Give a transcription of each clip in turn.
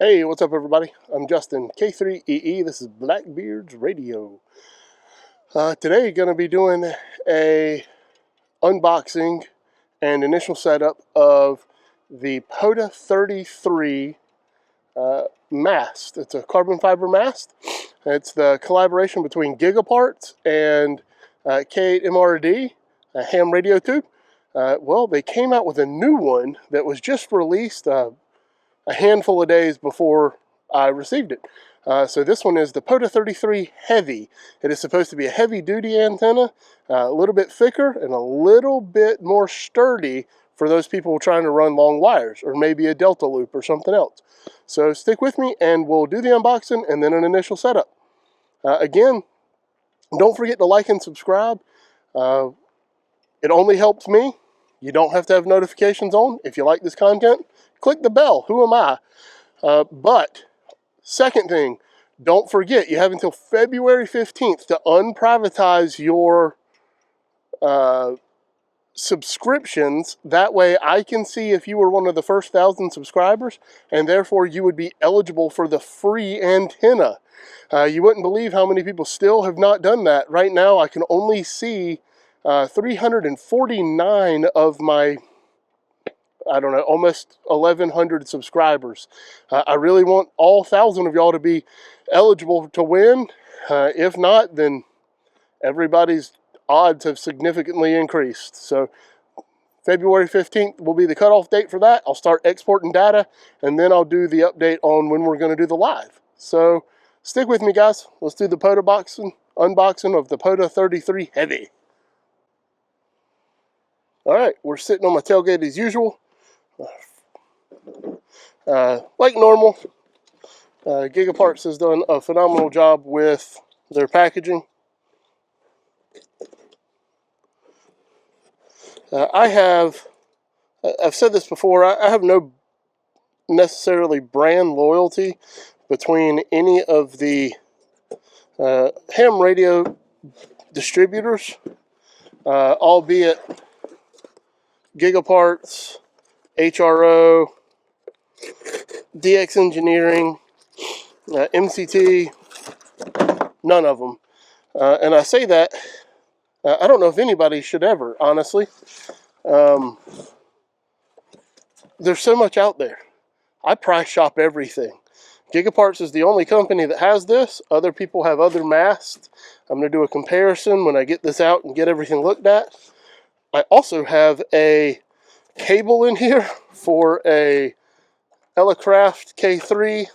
Hey, what's up everybody? I'm Justin, K3EE. This is Blackbeard's Radio. Today going to be doing a unboxing and initial setup of the POTA 33 mast. It's a carbon fiber mast. It's the collaboration between Gigaparts and K8MRD, a ham radio tube. Well, they came out with a new one that was just released a handful of days before I received it. So this one is the POTA 33 Heavy. It is supposed to be a heavy-duty antenna, a little bit thicker and a little bit more sturdy for those people trying to run long wires, or maybe a delta loop or something else. So stick with me and we'll do the unboxing and then an initial setup. Again, don't forget to like and subscribe. It only helps me. You don't have to have notifications on. If you like this content, click the bell. Who am I? But second thing, don't forget, you have until February 15th to unprivatize your subscriptions. That way I can see if you were one of the first 1,000 subscribers, and therefore you would be eligible for the free antenna. You wouldn't believe how many people still have not done that. Right now I can only see 349 of my, I don't know, almost 1,100 subscribers. I really want all 1,000 of y'all to be eligible to win. If not, then everybody's odds have significantly increased. So February 15th will be the cutoff date for that. I'll start exporting data, and then I'll do the update on when we're going to do the live. So stick with me, guys. Let's do the POTA unboxing of the POTA 33 Heavy. All right, we're sitting on my tailgate as usual. Like normal, Gigaparts has done a phenomenal job with their packaging. I've said this before, I have no necessarily brand loyalty between any of the ham radio distributors, albeit Gigaparts, HRO, DX Engineering, MCT, none of them. And I say that, I don't know if anybody should ever, honestly. There's so much out there. I price shop everything. Gigaparts is the only company that has this. Other people have other masts. I'm going to do a comparison when I get this out and get everything looked at. I also have a cable in here for a Elecraft K3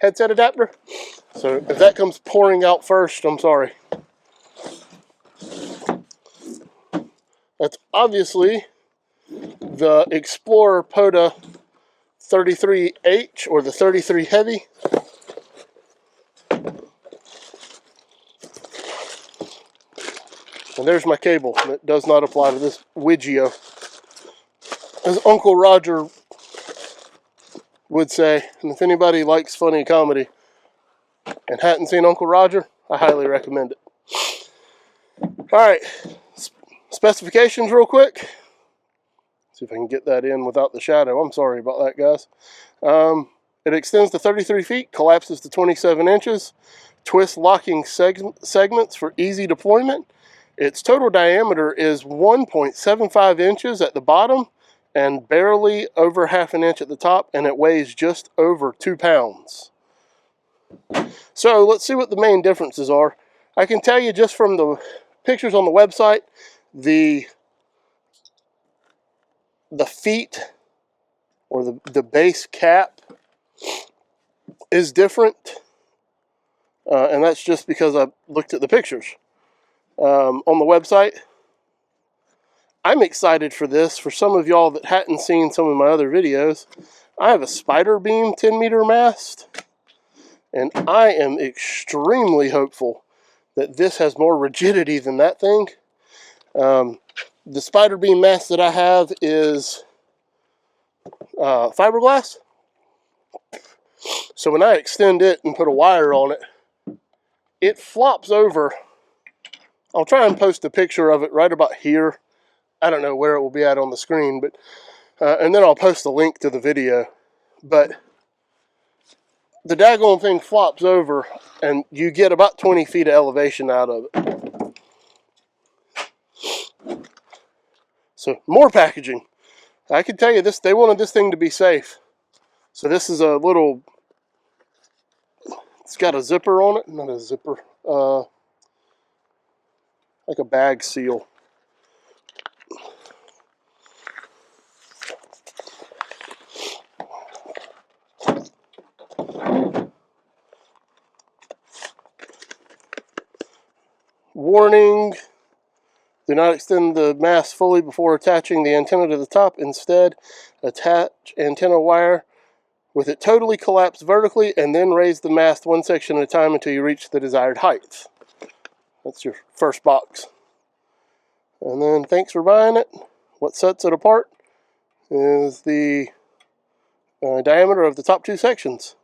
headset adapter. So if that comes pouring out first, I'm sorry. That's obviously the Explorer POTA 33H, or the 33 Heavy. And there's my cable. That does not apply to this Widgeo. As Uncle Roger would say, and if anybody likes funny comedy and hadn't seen Uncle Roger, I highly recommend it. Alright, specifications real quick. See if I can get that in without the shadow. I'm sorry about that, guys. It extends to 33 feet, collapses to 27 inches, twist locking segments for easy deployment. Its total diameter is 1.75 inches at the bottom and barely over ½ an inch at the top, and it weighs just over 2 pounds. So let's see what the main differences are. I can tell you just from the pictures on the website, the feet, or the base cap, is different, and that's just because I looked at the pictures on the website. I'm excited for this. For some of y'all that hadn't seen some of my other videos, I have a spiderbeam 10-meter mast, and I am extremely hopeful that this has more rigidity than that thing. The spiderbeam mast that I have is fiberglass. So when I extend it and put a wire on it, it flops over. I'll try and post a picture of it right about here. I don't know where it will be at on the screen, but and then I'll post a link to the video. But the daggone thing flops over and you get about 20 feet of elevation out of it. So more packaging. I can tell you this, they wanted this thing to be safe. So this is a little, it's got a zipper on it, not a zipper, like a bag seal. Warning, do not extend the mast fully before attaching the antenna to the top. Instead, attach antenna wire with it totally collapsed vertically and then raise the mast one section at a time until you reach the desired height. That's your first box. And then thanks for buying it. What sets it apart is the diameter of the top two sections.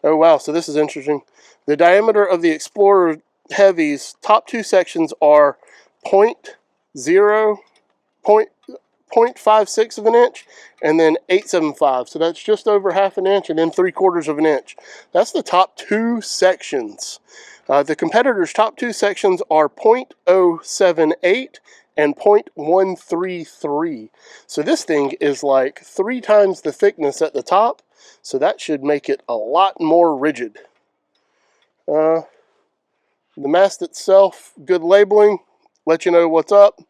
Oh wow, so this is interesting. The diameter of the Explorer Heavy's top two sections are 0.56 of an inch and then 875. So that's just over half an inch and then 3/4 of an inch. That's the top two sections. The competitor's top two sections are 0.078 and 0.133. So this thing is like 3 times the thickness at the top. So that should make it a lot more rigid. The mast itself, good labeling, let you know what's up.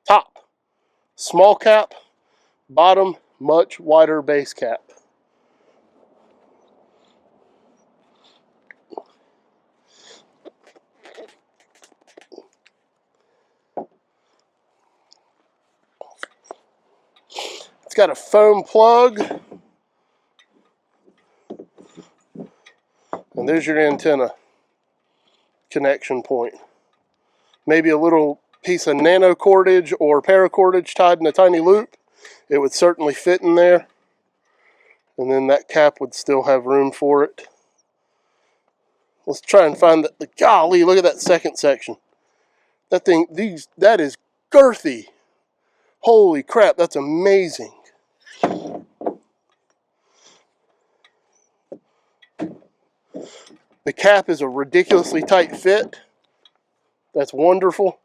Top, small cap. Bottom, much wider base cap. It's got a foam plug. And there's your antenna connection point. Maybe a little piece of nano cordage or paracordage tied in a tiny loop. It would certainly fit in there. And then that cap would still have room for it. Let's try and find the golly, look at that second section. That thing, that is girthy. Holy crap, that's amazing. The cap is a ridiculously tight fit. That's wonderful.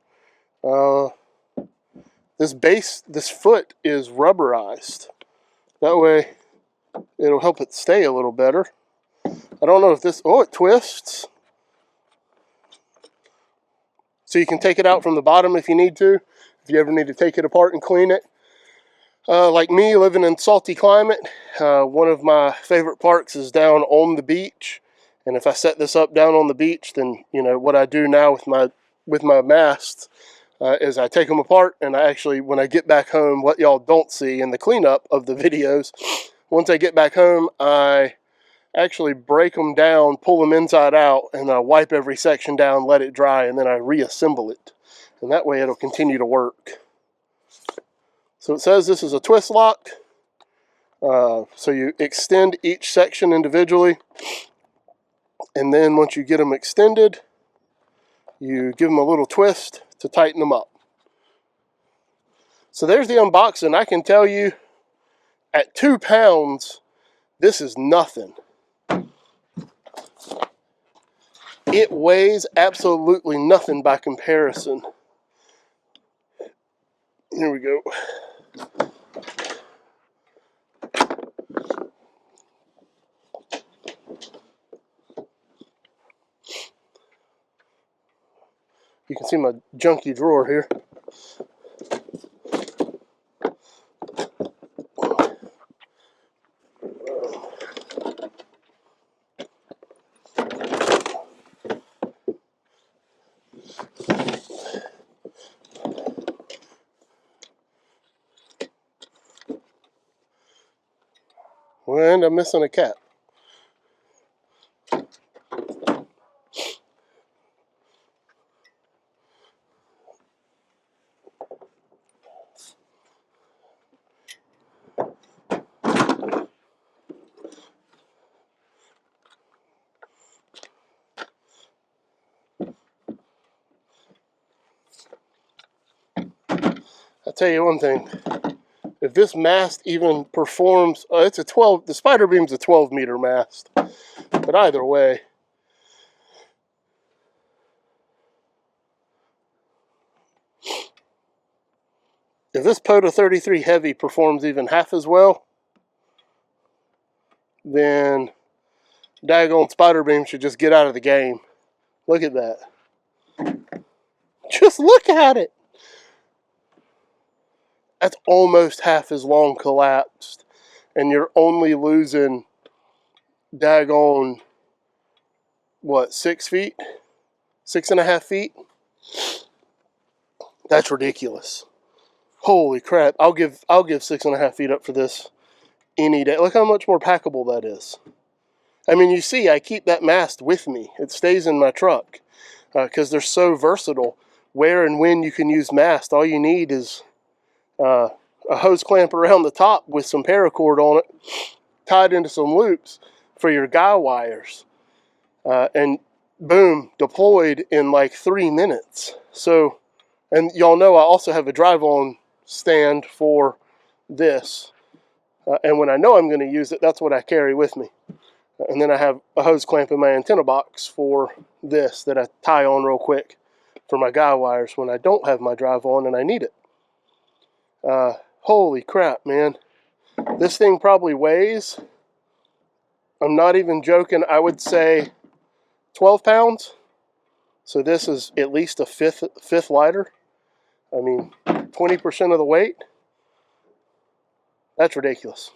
This foot is rubberized. That way it'll help it stay a little better. I don't know if this, oh, it twists. So you can take it out from the bottom if you need to, if you ever need to take it apart and clean it. Like me, living in salty climate, one of my favorite parks is down on the beach. And if I set this up down on the beach, then, you know, what I do now with my masts is I take them apart, and I actually, when I get back home, what y'all don't see in the cleanup of the videos, once I get back home, I actually break them down, pull them inside out, and I wipe every section down, let it dry, and then I reassemble it. And that way it'll continue to work. So it says this is a twist lock. So you extend each section individually. And then once you get them extended, you give them a little twist to tighten them up. So there's the unboxing. I can tell you, at 2 pounds, this is nothing. It weighs absolutely nothing by comparison. Here we go. You can see my junky drawer here. And I'm missing a cap. I'll tell you one thing, if this mast even performs, it's a 12, the spiderbeam's a 12-meter mast. But either way, if this POTA 33 Heavy performs even half as well, then daggone spiderbeam should just get out of the game. Look at that. Just look at it. That's almost half as long collapsed. And you're only losing daggone, what, 6 feet? 6.5 feet? That's ridiculous. Holy crap. I'll give 6.5 feet up for this any day. Look how much more packable that is. I mean, you see, I keep that mast with me. It stays in my truck because they're so versatile. Where and when you can use mast, all you need is a hose clamp around the top with some paracord on it, tied into some loops for your guy wires, and boom, deployed in like 3 minutes. So, and y'all know I also have a drive-on stand for this, and when I know I'm going to use it, that's what I carry with me. And then I have a hose clamp in my antenna box for this that I tie on real quick for my guy wires when I don't have my drive on and I need it. Holy crap, man. This thing probably weighs, I'm not even joking, I would say 12 pounds. So this is at least a fifth lighter. I mean, 20% of the weight. That's ridiculous.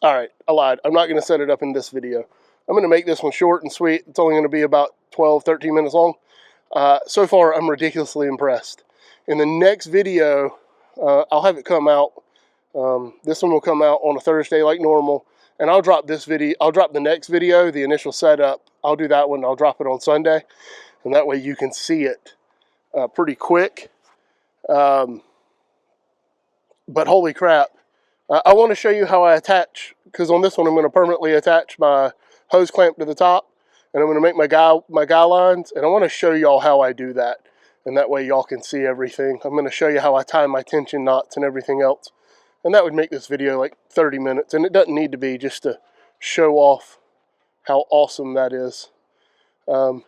Alright, I lied. I'm not going to set it up in this video. I'm going to make this one short and sweet. It's only going to be about 12, 13 minutes long. So far, I'm ridiculously impressed. In the next video, I'll have it come out. This one will come out on a Thursday like normal. And I'll drop this video. I'll drop the next video, the initial setup. I'll do that one. I'll drop it on Sunday. And that way you can see it pretty quick. But holy crap. I want to show you how I attach, because on this one I'm going to permanently attach my hose clamp to the top, and I'm going to make my guy lines, and I want to show y'all how I do that, and that way y'all can see everything. I'm going to show you how I tie my tension knots and everything else, and that would make this video like 30 minutes, and it doesn't need to be, just to show off how awesome that is. Oh,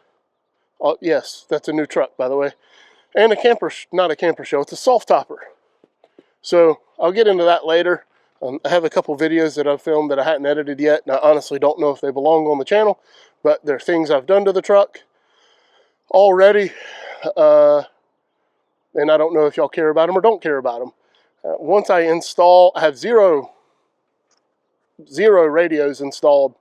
yes, that's a new truck, by the way, and a camper, not a camper shell, it's a soft topper. So I'll get into that later. I have a couple videos that I've filmed that I hadn't edited yet, and I honestly don't know if they belong on the channel, but they're things I've done to the truck already, and I don't know if y'all care about them or don't care about them. Once I install, I have zero radios installed.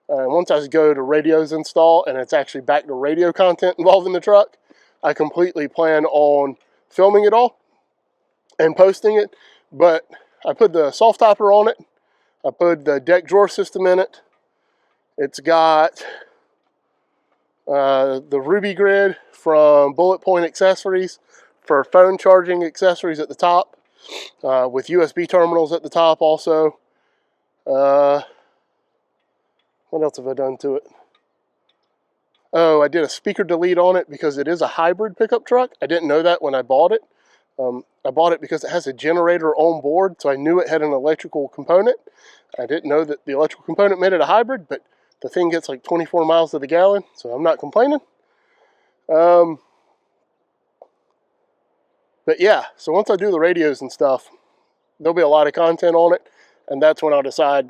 Once I go to radios install, and it's actually back to radio content involved in the truck, I completely plan on filming it all and posting it. But I put the soft topper on it. I put the deck drawer system in it. It's got the Ruby grid from Bullet Point Accessories for phone charging accessories at the top, with USB terminals at the top also. What else have I done to it? Oh, I did a speaker delete on it because it is a hybrid pickup truck. I didn't know that when I bought it. I bought it because it has a generator on board, so I knew it had an electrical component. I didn't know that the electrical component made it a hybrid, but the thing gets like 24 miles to the gallon, so I'm not complaining. But yeah, so once I do the radios and stuff, there'll be a lot of content on it, and that's when I'll decide,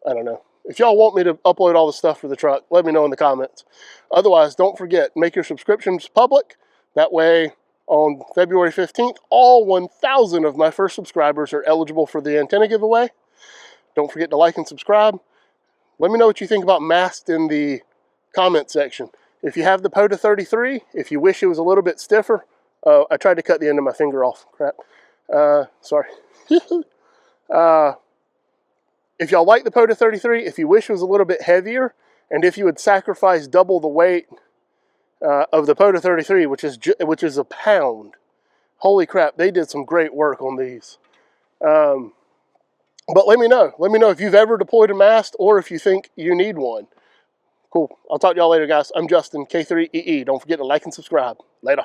I don't know. If y'all want me to upload all the stuff for the truck, let me know in the comments. Otherwise, don't forget, make your subscriptions public. That way, on February 15th, all 1,000 of my first subscribers are eligible for the antenna giveaway. Don't forget to like and subscribe. Let me know what you think about mast in the comment section. If you have the POTA 33, if you wish it was a little bit stiffer, I tried to cut the end of my finger off. Crap. Sorry. If y'all like the POTA 33, if you wish it was a little bit heavier, and if you would sacrifice double the weight of the POTA 33, which is a pound. Holy crap, they did some great work on these. But let me know. Let me know if you've ever deployed a mast or if you think you need one. Cool. I'll talk to y'all later, guys. I'm Justin, K8MRD. Don't forget to like and subscribe. Later.